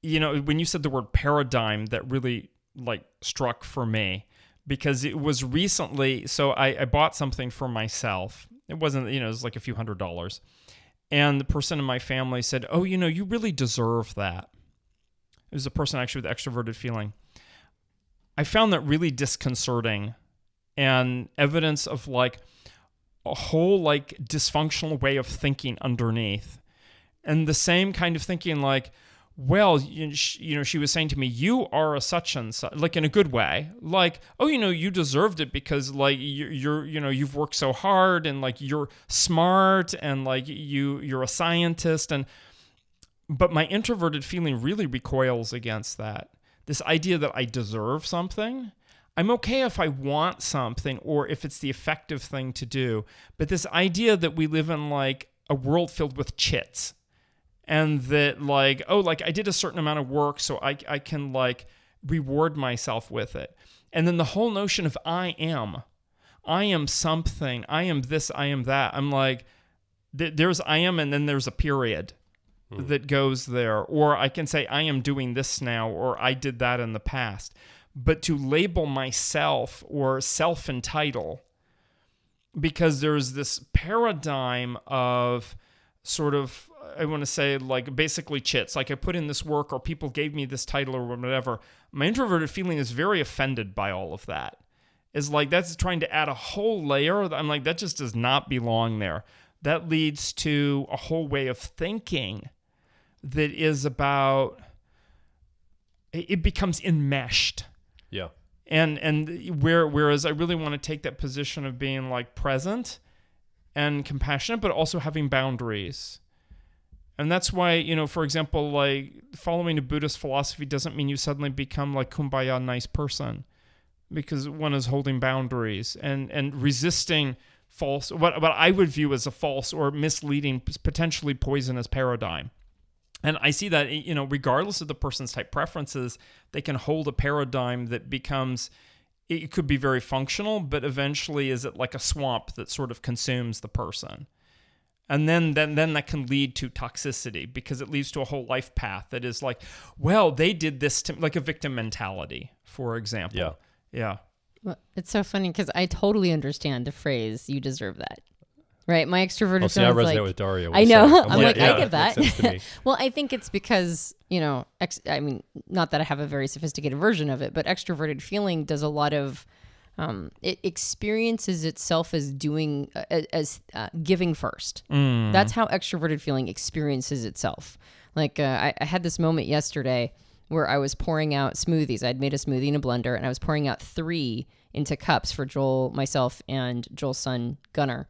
when you said the word paradigm, that really like struck for me, because it was recently, so I bought something for myself. It wasn't, it was like a few $100s. And the person in my family said, oh, you really deserve that. It was a person actually with extroverted feeling. I found that really disconcerting and evidence of like a whole like dysfunctional way of thinking underneath. And the same kind of thinking like, well, she was saying to me, you are a such and such, like in a good way, like, oh, you deserved it because like you've worked so hard and like you're smart and like you're a scientist. But my introverted feeling really recoils against that. This idea that I deserve something. I'm okay if I want something or if it's the effective thing to do. But this idea that we live in like a world filled with chits. And that like, oh, like I did a certain amount of work, so I can like reward myself with it. And then the whole notion of I am something, I am this, I am that. I'm like, there's I am, and then there's a period that goes there. Or I can say I am doing this now, or I did that in the past. But to label myself or self-entitle, because there's this paradigm of sort of, I want to say like basically chits, like I put in this work or people gave me this title or whatever. My introverted feeling is very offended by all of that. It's like that's trying to add a whole layer. I'm like, that just does not belong there. That leads to a whole way of thinking that is about, it becomes enmeshed. Yeah. And whereas I really want to take that position of being like present and compassionate, but also having boundaries. And that's why, for example, like following a Buddhist philosophy doesn't mean you suddenly become like kumbaya nice person, because one is holding boundaries and resisting false, what I would view as a false or misleading, potentially poisonous paradigm. And I see that, regardless of the person's type preferences, they can hold a paradigm that becomes, it could be very functional, but eventually is it like a swamp that sort of consumes the person. And then that can lead to toxicity, because it leads to a whole life path that is like, well, they did this to, like a victim mentality, for example. Yeah. Well, it's so funny because I totally understand the phrase, you deserve that. Right? My extroverted I resonate like, with Daria. I know. I'm I'm like, I get that that. makes sense to me. Well, I think it's because, not that I have a very sophisticated version of it, but extroverted feeling does a lot of, it experiences itself as doing, giving first. That's how extroverted feeling experiences itself. Like I had this moment yesterday where I was pouring out smoothies. I'd made a smoothie in a blender and I was pouring out 3 into cups for Joel, myself, and Joel's son, Gunnar.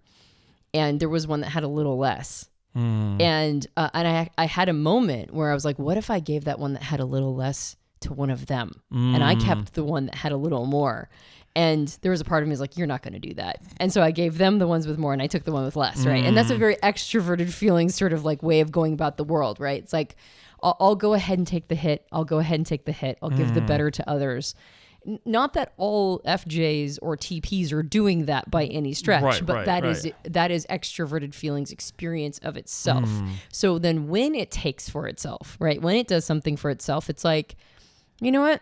And there was one that had a little less. And I had a moment where I was like, what if I gave that one that had a little less to one of them? And I kept the one that had a little more. And there was a part of me was like, you're not going to do that. And so I gave them the ones with more and I took the one with less, right? And that's a very extroverted feeling sort of like way of going about the world, right? It's like, I'll go ahead and take the hit. I'll go ahead and take the hit. I'll give the better to others. Not that all FJs or TPs are doing that by any stretch, but that is extroverted feelings experience of itself. So then when it takes for itself, right? When it does something for itself, it's like, you know what?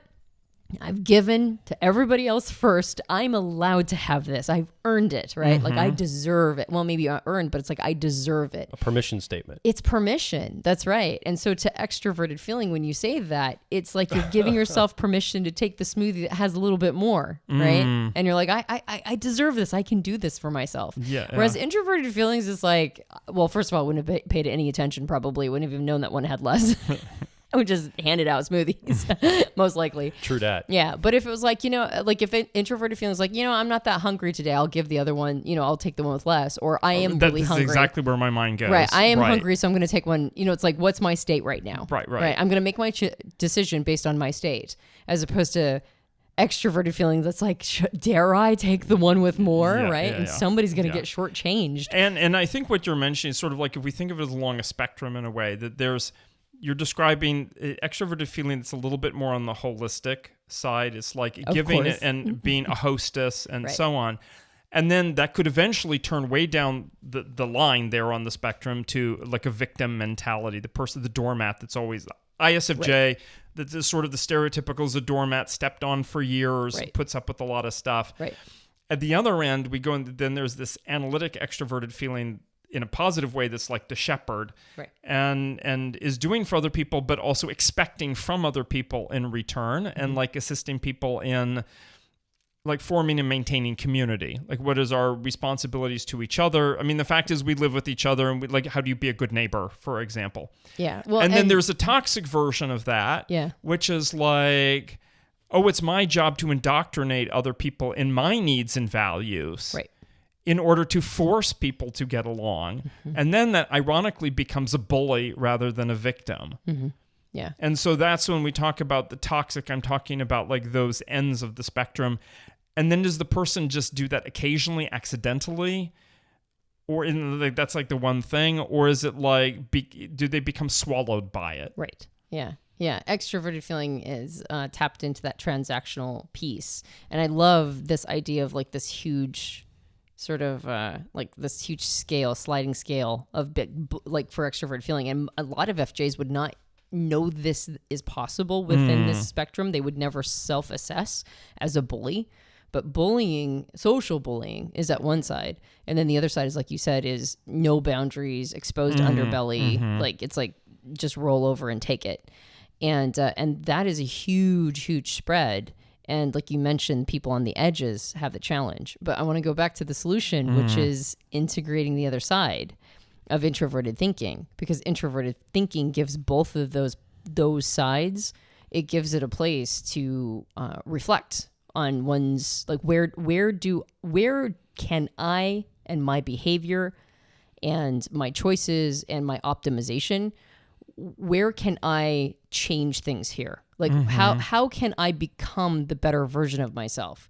I've given to everybody else first. I'm allowed to have this. I've earned it, right? Like I deserve it. Well, maybe not earned, but it's like I deserve it. A permission statement. It's permission. That's right. And so to extroverted feeling, when you say that, it's like you're giving yourself permission to take the smoothie that has a little bit more, right? And you're like, I deserve this. I can do this for myself. Whereas introverted feelings is like, well, first of all, I wouldn't have paid any attention probably. Wouldn't have even known that one had less. I would just hand it out smoothies, most likely. True that. Yeah, but if it was like, like if introverted feelings like, I'm not that hungry today, I'll give the other one, I'll take the one with less, or I am really hungry. That's exactly where my mind goes. Right, I am hungry, so I'm going to take one. It's like, what's my state right now? Right. I'm going to make my decision based on my state, as opposed to extroverted feelings that's like, dare I take the one with more, right? And somebody's going to get shortchanged. And I think what you're mentioning is sort of like, if we think of it as along a spectrum in a way, that you're describing extroverted feeling that's a little bit more on the holistic side. It's like giving it and being a hostess and so on. And then that could eventually turn way down the line there on the spectrum to like a victim mentality, the person, the doormat that's always ISFJ, that is sort of the stereotypical is a doormat, stepped on for years, puts up with a lot of stuff. Right. At the other end, we go and then there's this analytic extroverted feeling in a positive way that's like the shepherd, and is doing for other people, but also expecting from other people in return, and like assisting people in like forming and maintaining community. Like, what is our responsibilities to each other? I mean, the fact is we live with each other, and we, like, how do you be a good neighbor, for example? Yeah. Well, and then there's a toxic version of that, which is like, oh, it's my job to indoctrinate other people in my needs and values. Right. In order to force people to get along. And then that ironically becomes a bully rather than a victim. Yeah. And so that's when we talk about the toxic, I'm talking about like those ends of the spectrum. And then does the person just do that occasionally, accidentally? Or that's like the one thing? Or is it like, do they become swallowed by it? Right. Yeah. Yeah. Extroverted feeling is tapped into that transactional piece. And I love this idea of like this huge sort of like this huge scale, sliding scale of like for extroverted feeling. And a lot of FJs would not know this is possible within this spectrum. They would never self-assess as a bully. But bullying, social bullying, is at one side. And then the other side is, like you said, is no boundaries, exposed underbelly. Like, it's like, just roll over and take it. And that is a huge, huge spread. And like you mentioned, people on the edges have the challenge. But I want to go back to the solution, which is integrating the other side of introverted thinking, because introverted thinking gives both of those sides. It gives it a place to reflect on one's, like, where can I and my behavior and my choices and my optimization, where can I change things here? Like, how can I become the better version of myself?